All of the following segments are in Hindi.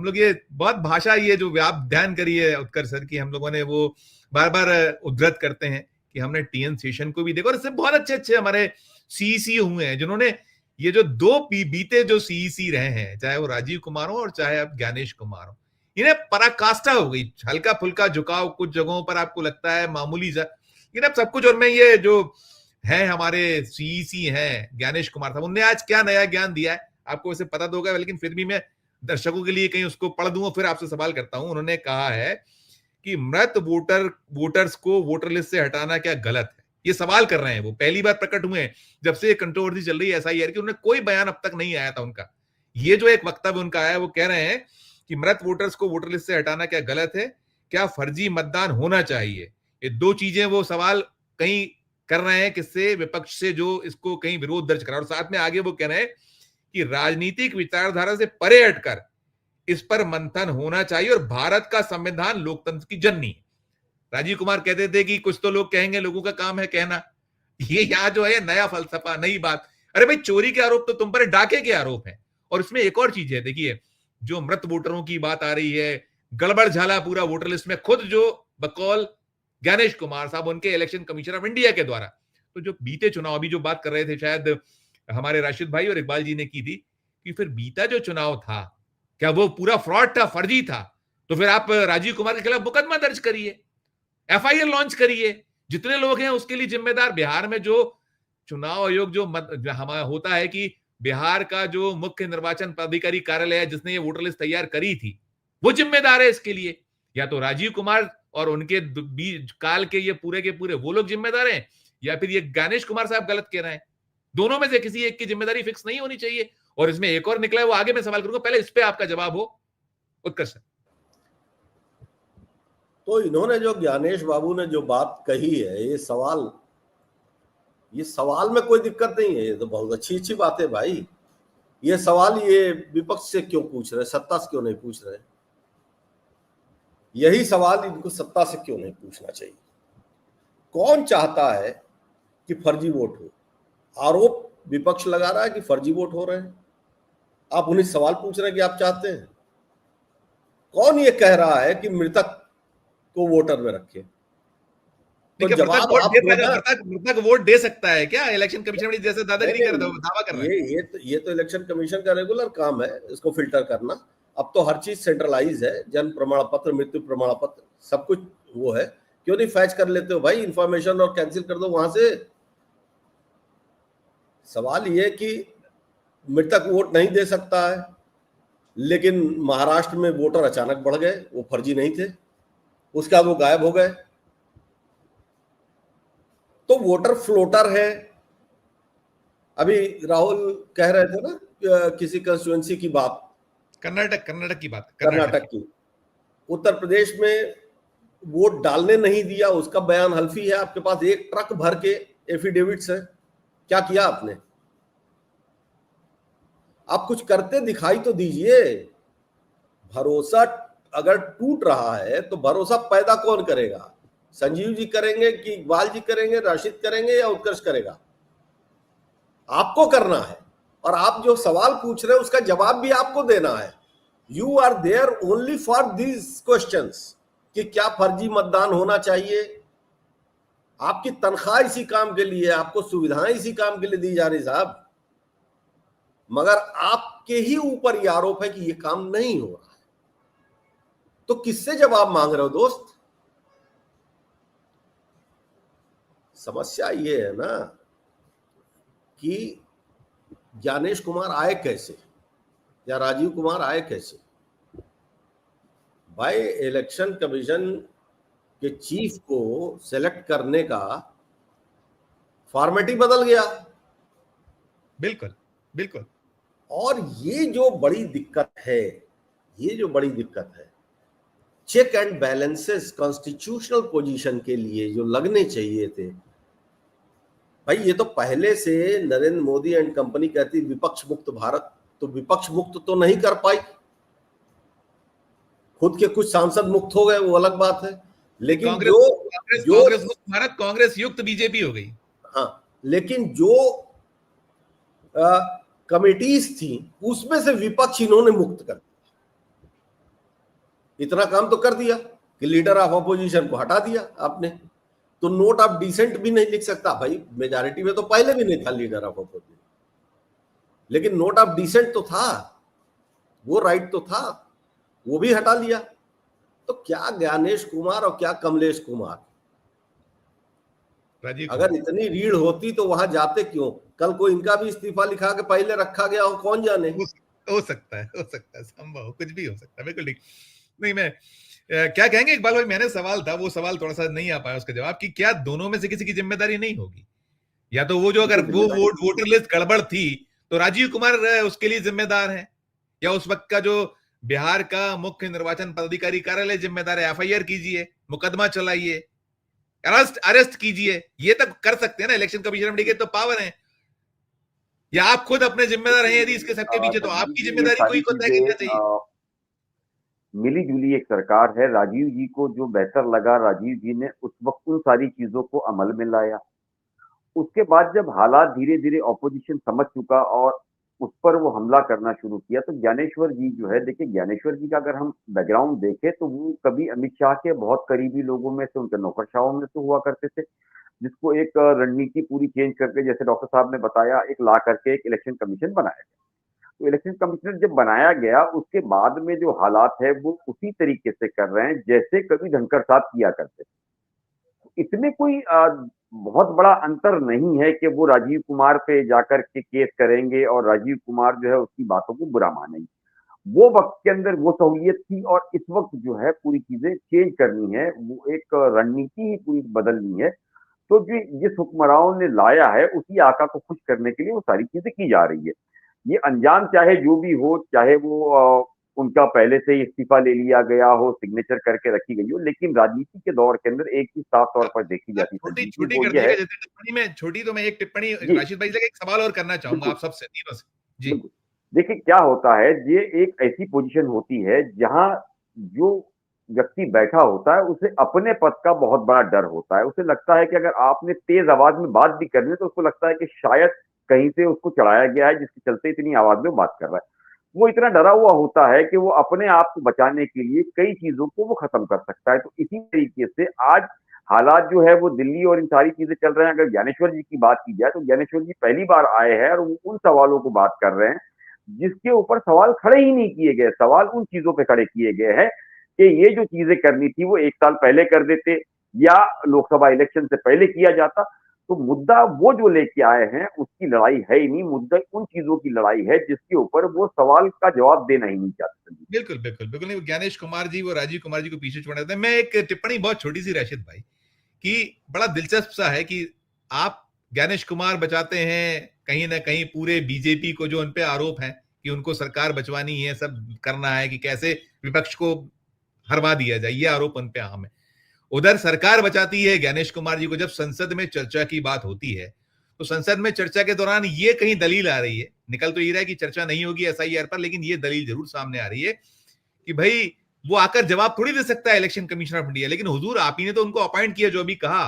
लोग ये बहुत भाषा, ये जो आप ध्यान करिए उत्कर्ष सर की, हम लोगों ने वो बार बार उद्धृत करते हैं कि हमने टीएन शेषन को भी देखा, और इससे बहुत अच्छे अच्छे हमारे सीईसी हुए हैं जिन्होंने ये जो दो बीते जो सीईसी रहे हैं, चाहे वो राजीव कुमार हो और चाहे अब ज्ञानेश कुमार हो, इन्हें पराकाष्ठा हो गई। हल्का फुल्का झुकाव कुछ जगहों पर आपको लगता है मामूली सा, लेकिन अब सब कुछ। और मैं ये जो है हमारे सीईसी हैं ज्ञानेश कुमार साहब, उनने आज क्या नया ज्ञान दिया है आपको वैसे पता तो होगा, लेकिन फिर भी मैं दर्शकों के लिए कहीं उसको पढ़ दूं और फिर आपसे सवाल करता हूं। उन्होंने कहा है कि मृत वोटर्स को वोटर लिस्ट से हटाना क्या गलत है? ये सवाल कर रहे हैं। वो पहली बार प्रकट हुए हैं जब से कंट्रोवर्सी चल रही है एसआईआर की, उन्हें कोई बयान अब तक नहीं आया था उनका। ये जो एक वक्तव्य उनका आया, वो कह रहे हैं कि मृत वोटर्स को वोटर लिस्ट से हटाना क्या गलत है, क्या फर्जी मतदान होना चाहिए? ये दो चीजें वो सवाल कहीं कर रहे हैं, किससे? विपक्ष से, जो इसको कहीं विरोध दर्ज करा। और साथ में आगे वो कह रहे हैं कि राजनीतिक विचारधारा से परे हटकर इस पर मंथन होना चाहिए और भारत का संविधान लोकतंत्र की जननी है। राजीव कुमार कहते थे कि कुछ तो लोग कहेंगे, लोगों का काम है कहना। ये यहां जो है नया फलसफा, नई बात। अरे भाई, चोरी के आरोप तो तुम पर, डाके के आरोप है। और इसमें एक और चीज है, देखिए, जो मृत वोटरों की बात आ रही है, गड़बड़ झाला पूरा वोटर लिस्ट में, खुद जो बकौल ज्ञानेश कुमार साहब, उनके इलेक्शन कमीशनर ऑफ इंडिया के द्वारा, तो जो बीते चुनाव, अभी जो बात कर रहे थे शायद हमारे राशिद भाई और इकबाल जी ने की थी, कि फिर बीता जो चुनाव था, क्या वो पूरा फ्रॉड था, फर्जी था? तो फिर आप राजीव कुमार के खिलाफ मुकदमा दर्ज करिए, एफआईआर लॉन्च करिए। जितने लोग हैं उसके लिए जिम्मेदार बिहार में जो चुनाव आयोग जो हमारा होता है, कि बिहार का जो मुख्य निर्वाचन पदाधिकारी कार्यालय है जिसने ये वोटर लिस्ट तैयार करी थी, वो जिम्मेदार है इसके लिए। या तो राजीव कुमार और उनके बीच काल के ये पूरे वो लोग जिम्मेदार हैं, या फिर ये ज्ञानेश कुमार साहब गलत कह रहे हैं। दोनों में से किसी एक की जिम्मेदारी फिक्स नहीं होनी चाहिए। और इसमें एक और निकला है, वो आगे मैं सवाल करूंगा, पहले इस पे आपका जवाब हो उत्कर्ष। तो इन्होंने जो ज्ञानेश बाबू ने जो बात कही है, ये सवाल में कोई दिक्कत नहीं है, ये तो बहुत अच्छी अच्छी बात है भाई। ये सवाल ये विपक्ष से क्यों पूछ रहे, सत्ता से क्यों नहीं पूछ रहे? यही सवाल इनको सत्ता से क्यों नहीं पूछना चाहिए? कौन चाहता है कि फर्जी वोट हो? आरोप विपक्ष लगा रहा है कि फर्जी वोट हो रहे हैं, आप उन्हें सवाल पूछ रहे हैं कि आप चाहते हैं? कौन ये कह रहा है कि मृतक को वोटर में रखे? तो जवाब मृतक वोट दे सकता है क्या? इलेक्शन कमीशन जैसे दादागिरी कर रहा है, दावा कर रहा है। ये तो इलेक्शन कमीशन का रेगुलर काम है, इसको फिल्टर करना। अब तो हर चीज सेंट्रलाइज है, जन्म प्रमाण पत्र, मृत्यु प्रमाण पत्र, सब कुछ वो है। क्यों नहीं फैच कर लेते हो भाई इंफॉर्मेशन और कैंसिल कर दो वहां से? सवाल ये कि मृतक वोट नहीं दे सकता है, लेकिन महाराष्ट्र में वोटर अचानक बढ़ गए, वो फर्जी नहीं थे, उसके बाद वो गायब हो गए, तो वोटर फ्लोटर है। अभी राहुल कह रहे थे ना किसी कंस्टिट्यूएंसी की बात, कर्नाटक की बात, कर्नाटक की। उत्तर प्रदेश में वोट डालने नहीं दिया, उसका बयान हल्फी है आपके पास, एक ट्रक भर के एफिडेविट्स है। क्या किया आपने? आप कुछ करते दिखाई तो दीजिए। भरोसा अगर टूट रहा है तो भरोसा पैदा कौन करेगा? संजीव जी करेंगे कि इकबाल जी करेंगे, राशिद करेंगे, या उत्कर्ष करेगा? आपको करना है। और आप जो सवाल पूछ रहे हैं उसका जवाब भी आपको देना है। You are there only for these questions कि क्या फर्जी मतदान होना चाहिए। आपकी तनख्वाह इसी काम के लिए, आपको सुविधाएं इसी काम के लिए दी जा रही साहब, मगर आपके ही ऊपर यह आरोप है कि यह काम नहीं हो रहा है। तो किससे जवाब मांग रहे हो दोस्त? समस्या ये है ना कि ज्ञानेश कुमार आए कैसे या राजीव कुमार आए कैसे? भाई इलेक्शन कमीशन के चीफ को सेलेक्ट करने का फॉर्मेट ही बदल गया। बिल्कुल बिल्कुल। और ये जो बड़ी दिक्कत है, check and balances constitutional position के लिए जो लगने चाहिए थे भाई, ये तो पहले से नरेंद्र मोदी एंड कंपनी कहती विपक्ष मुक्त भारत, तो विपक्ष मुक्त तो नहीं कर पाई। खुद के कुछ सांसद मुक्त हो गए, वो अलग बात है, लेकिन कांग्रेस मुक्त भारत, कांग्रेस युक्त बीजेपी हो गई। हाँ, लेकिन जो कमिटीज थी उसमें से विपक्ष इन्होंने मुक्त कर दिया। इतना काम तो कर दिया कि लीडर ऑफ अपोजिशन को हटा दिया आपने। तो नोट ऑफ डिसेंट भी नहीं लिख सकता भाई, मेजॉरिटी में तो पहले भी नहीं था लीडर ऑफ अपोजिशन, लेकिन नोट ऑफ डिसेंट तो था, वो राइट तो था, वो भी हटा लिया। तो क्या ज्ञानेश कुमार और क्या कमलेश कुमार, अगर इतनी रीढ़ होती तो वहां जाते क्यों? कल को इनका भी इस्तीफा लिखा के पहले रखा गया हो, कौन जाने। हो सकता है संभव, कुछ भी हो सकता है, बिल्कुल ठीक। नहीं, मैं क्या कहेंगे इकबाल भाई, मैंने सवाल था, वो सवाल थोड़ा सा नहीं आ पाया उसका जवाब, कि क्या दोनों में से किसी की जिम्मेदारी नहीं होगी? या तो वो जो, अगर वो वोटर लिस्ट गड़बड़ थी तो राजीव कुमार उसके लिए जिम्मेदार है, या उस वक्त का जो बिहार का मुख्य निर्वाचन पदाधिकारी कार्यालय जिम्मेदार है? एफआईआर कीजिए, मुकदमा चलाइए, अरेस्ट कीजिए, ये तक कर सकते हैं ना, इलेक्शन कमीशन के तो पावर है। या आप खुद अपने जिम्मेदार हैं यदि इसके सबके पीछे, तो आपकी जिम्मेदारी कोई को तय करना चाहिए। मिली जुली एक सरकार है। राजीव जी को जो बेहतर लगा, राजीव जी ने उस वक्त उन सारी चीजों को अमल में लाया। उसके बाद जब हालात धीरे धीरे ऑपोजिशन समझ चुका और उस पर वो हमला करना शुरू किया, तो ज्ञानेश्वर जी जो है, देखिए ज्ञानेश्वर जी का अगर हम बैकग्राउंड देखें तो वो कभी अमित शाह के बहुत करीबी लोगों में से, उनके नौकरशाहों में से हुआ करते थे, जिसको एक रणनीति पूरी चेंज करके, जैसे डॉक्टर साहब ने बताया, एक ला करके एक इलेक्शन कमीशन बनाया गया। तो इलेक्शन कमिश्नर जब बनाया गया, उसके बाद में जो हालात है वो उसी तरीके से कर रहे हैं जैसे कभी धनखड़ साहब किया करते थे। इसमें कोई बहुत बड़ा अंतर नहीं है कि वो राजीव कुमार पे जाकर के केस करेंगे और राजीव कुमार जो है उसकी बातों को बुरा मानेंगे। वो वक्त के अंदर वो सहूलियत थी, और इस वक्त जो है पूरी चीजें चेंज करनी है, वो एक रणनीति ही पूरी बदलनी है। तो जो जिस हुक्मरानों ने लाया है उसी आका को खुश करने के लिए वो सारी चीजें की जा रही है। ये अंजाम चाहे जो भी हो, चाहे वो उनका पहले से ही इस्तीफा ले लिया गया हो, सिग्नेचर करके रखी गई हो, लेकिन राजनीति के दौर के अंदर एक चीज साफ तौर पर देखी जाती है, छोटी वो कर ये है। जैसे टिप्पणी में छोटी, तो मैं एक टिप्पणी राशिद भाई से एक सवाल और करना चाहूंगा आप सबसे, तीनों से जी। देखिए क्या होता है, ये एक ऐसी पोजीशन होती है जहां जो व्यक्ति बैठा होता है उसे अपने पद का बहुत बड़ा डर होता है। उसे लगता है कि अगर आपने तेज आवाज में बात भी करनी है तो उसको लगता है कि शायद कहीं से उसको चढ़ाया गया है, जिसके चलते इतनी आवाज में बात कर रहा है। वो इतना डरा हुआ होता है कि वो अपने आप को बचाने के लिए कई चीजों को वो खत्म कर सकता है। तो इसी तरीके से आज हालात जो है वो दिल्ली और इन सारी चीजें चल रहे हैं। अगर ज्ञानेश्वर जी की बात की जाए तो ज्ञानेश्वर जी पहली बार आए हैं और वो उन सवालों को बात कर रहे हैं जिसके ऊपर सवाल खड़े ही नहीं किए गए। सवाल उन चीजों पे खड़े किए गए हैं कि ये जो चीजें करनी थी वो 1 साल पहले कर देते या लोकसभा इलेक्शन से पहले किया जाता। तो मुद्दा वो जो लेके आए हैं उसकी लड़ाई है ही नहीं, मुद्दा उन चीजों की लड़ाई है जिसके ऊपर वो सवाल का जवाब देना ही नहीं चाहते। बिल्कुल बिल्कुल बिल्कुल नहीं, ज्ञानेश कुमार जी वो राजीव कुमार जी को पीछे छोड़ देते हैं। मैं एक टिप्पणी बहुत छोटी सी राशिद भाई, कि बड़ा दिलचस्प सा है कि आप ज्ञानेश कुमार बचाते हैं कहीं ना कहीं पूरे बीजेपी को, जो उनपे आरोप है कि उनको सरकार बचवानी है, सब करना है कि कैसे विपक्ष को हरवा दिया जाए, ये आरोप उन पे आम है। उधर सरकार बचाती है ज्ञानेश कुमार जी को जब संसद में चर्चा की बात होती है, तो संसद में चर्चा के दौरान ये कहीं दलील आ रही है, निकल तो ये रहा है कि चर्चा नहीं होगी एसआईआर पर, लेकिन ये दलील जरूर सामने आ रही है कि भाई वो आकर जवाब थोड़ी दे सकता है इलेक्शन कमीशनर ऑफ इंडिया, लेकिन हुजूर आप ही ने तो उनको अपॉइंट किया, जो अभी कहा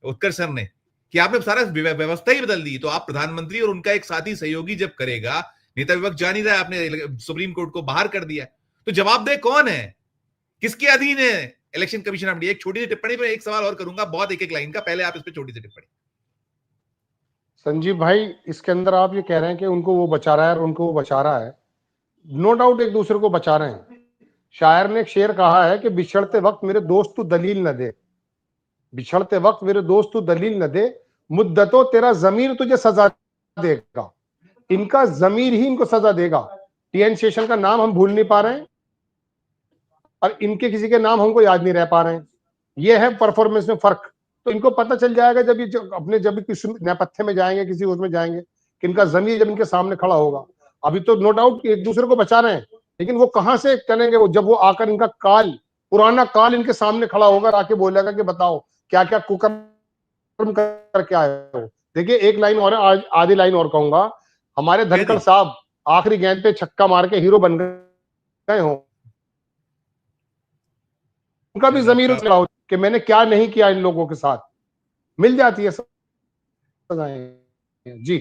उत्कर्ष सर ने कि आपने सारा व्यवस्था ही बदल दी। तो आप प्रधानमंत्री और उनका एक साथी सहयोगी जब करेगा, नेता विपक्ष जान ही रहा है, आपने सुप्रीम कोर्ट को बाहर कर दिया, तो जवाबदेह कौन है, किसके अधीन है इलेक्शन कमीशन ऑफ इंडिया? एक छोटी सी टिप्पणी पर एक सवाल और करूंगा, बहुत एक एक लाइन का, पहले आप इस पर छोटी सी टिप्पणी। संजीव भाई, इसके अंदर आप ये कह रहे हैं कि उनको वो बचा रहा है और उनको वो बचा रहा है, नो डाउट एक दूसरे को बचा रहे हैं। शायर ने एक शेर कहा है कि बिछड़ते वक्त मेरे दोस्त तू दलील न दे, बिछड़ते वक्त मेरे दोस्त तू दलील न दे, मुद्दतों तेरा जमीर तुझे सजा देगा। इनका जमीर ही इनको सजा देगा। टीएन शेषन का नाम हम भूल नहीं पा रहे हैं और इनके किसी के नाम हमको याद नहीं रह पा रहे हैं। ये है परफॉर्मेंस में फर्क। तो इनको पता चल जाएगा जब ये अपने जब किसी नेपथ्य में जाएंगे, किसी उसमें जाएंगे, कि इनका जमीर जब इनके सामने खड़ा होगा। अभी तो नो डाउट एक दूसरे को बचा रहे हैं, लेकिन वो कहां से चलेंगे? वो जब वो आकर इनका काल, पुराना काल इनके सामने खड़ा होगा, आके बोलेगा कि बताओ क्या क्या कुकर्म करके आए हो। देखिए एक लाइन और, आधी लाइन और कहूंगा, हमारे धनखड़ साहब आखिरी गेंद पे छक्का मार के हीरो बन गए हो, उनका भी जमीर कि मैंने क्या नहीं किया इन लोगों के साथ, मिल जाती है सजाएं जी।